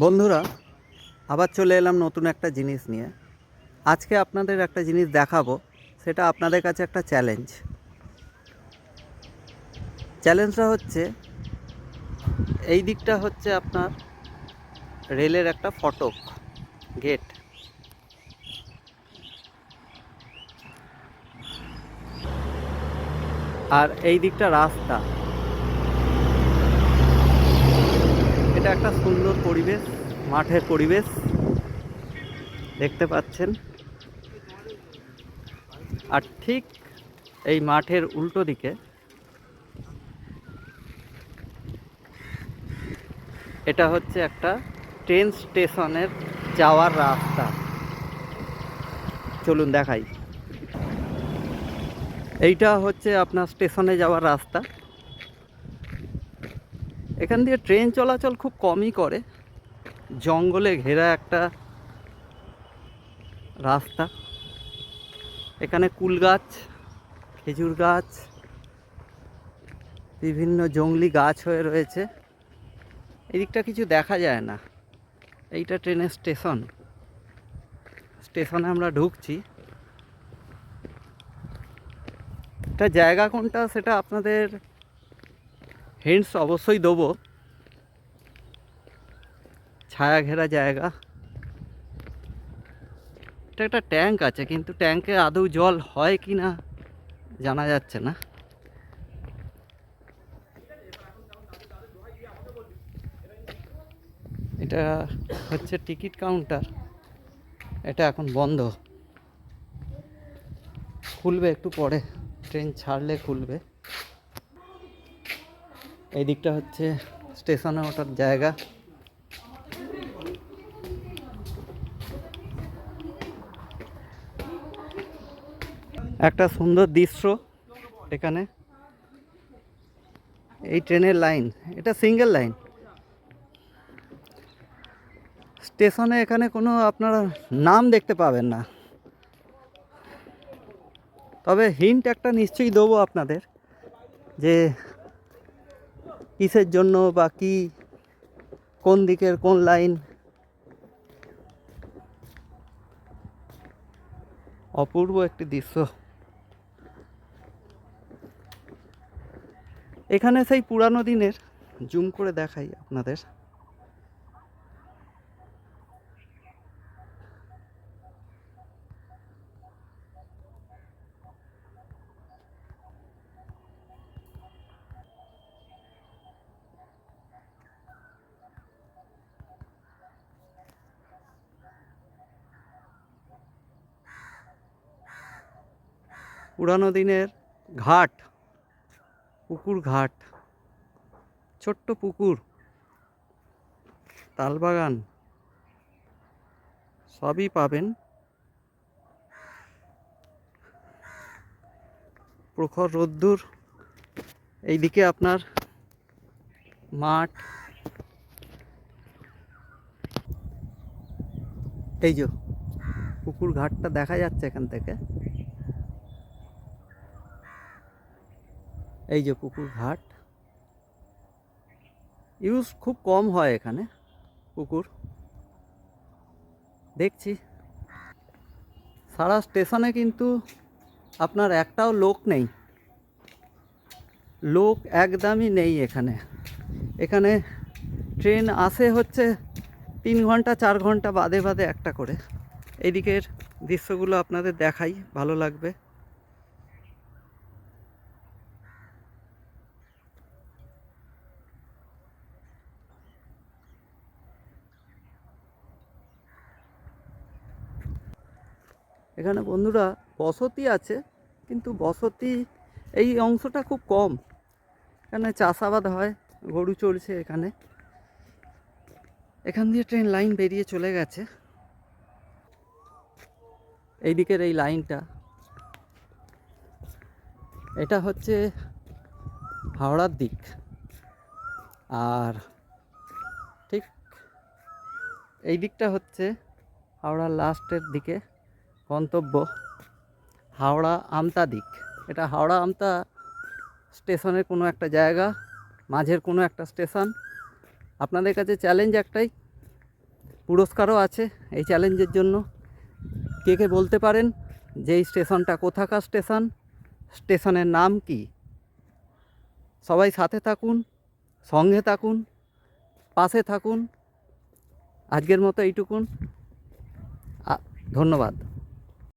বন্ধুরা, আবার চলে এলাম নতুন একটা জিনিস নিয়ে। আজকে আপনাদের একটা জিনিস দেখাবো, সেটা আপনাদের কাছে একটা চ্যালেঞ্জটা হচ্ছে এই দিকটা হচ্ছে আপনার রেলের একটা ফটক গেট, আর এই দিকটা রাস্তা। এটা একটা সুন্দর পরিবেশ, মাঠের পরিবেশ দেখতে পাচ্ছেন। আর ঠিক এই মাঠের উল্টো দিকে এটা হচ্ছে একটা ট্রেন স্টেশনের যাওয়ার রাস্তা। চলুন দেখাই। এইটা হচ্ছে আপনার স্টেশনে যাওয়ার রাস্তা। এখান দিয়ে ট্রেন চলাচল খুব কমই করে। জঙ্গলে ঘেরা একটা রাস্তা। এখানে কুল গাছ, খেজুর গাছ, বিভিন্ন জংলি গাছ হয়ে রয়েছে। এদিকটা কিছু দেখা যায় না। এইটা ট্রেনের স্টেশনে আমরা ঢুকছি। এটা জায়গা কোনটা সেটা আপনাদের হিন্টস অবশ্যই দেবো। ছায়া ঘেরা জায়গা। এটা একটা ট্যাঙ্ক আছে, কিন্তু ট্যাঙ্কে আদৌ জল হয় কি না জানা যাচ্ছে না। এটা হচ্ছে টিকিট কাউন্টার। এটা এখন বন্ধ, খুলবে একটু পরে, ট্রেন ছাড়লে খুলবে। এই দিকটা হচ্ছে স্টেশনে ওঠার জায়গা। একটা সুন্দর দৃশ্য এখানে। এই ট্রেনের লাইন, এটা সিঙ্গেল লাইন। স্টেশনে এখানে কোনো আপনারা নাম দেখতে পাবেন না, তবে হিন্ট একটা নিশ্চয়ই দেবো আপনাদের, যে কিসের জন্য বা কি, কোন দিকের কোন লাইন। অপূর্ব একটি দৃশ্য। এখানে সেই পুরানো দিনের, জুম করে দেখাই আপনাদের। পুরানো দিনের ঘাট, পুকুর ঘাট, ছোট্ট পুকুর, তালবাগান সবই পাবেন। প্রখর রোদ্দুর। এইদিকে আপনার মাঠ। এই যে পুকুর ঘাটটা দেখা যাচ্ছে এখান থেকে। এই যে পুকুর ঘাট, ইউজ খুব কম হয় এখানে পুকুর। দেখছি সারা স্টেশনে কিন্তু আপনার একটাও লোক নেই, লোক একদমই নেই এখানে। এখানে ট্রেন আসে হচ্ছে 3 ঘন্টা 4 ঘন্টা বাদে বাদে একটা করে। এদিকের দৃশ্যগুলো আপনাদের দেখাই, ভালো লাগবে। এখানে বন্ধুরা বসতি আছে, কিন্তু বসতি এই অংশটা খুব কম। এখানে চাষাবাদ হয়, গরু চলছে এখানে। এখান দিয়ে ট্রেন লাইন বেরিয়ে চলে গেছে। এই দিকের এই লাইনটা, এটা হচ্ছে হাওড়ার দিক। আর ঠিক এই দিকটা হচ্ছে হাওড়ার লাস্টের দিকে গন্তব্য, হাওড়া আমতা দিক। এটা হাওড়া আমতা স্টেশনের কোনো একটা জায়গা, মাঝের কোনো একটা স্টেশন। আপনাদের কাছে চ্যালেঞ্জ একটাই, পুরস্কারও আছে এই চ্যালেঞ্জের জন্য। কে কে বলতে পারেন যে এই স্টেশনটা কোথাকার স্টেশন, স্টেশনের নাম কি? সবাই সাথে থাকুন, সঙ্গে থাকুন, পাশে থাকুন। আজকের মতো এইটুকুন, ধন্যবাদ।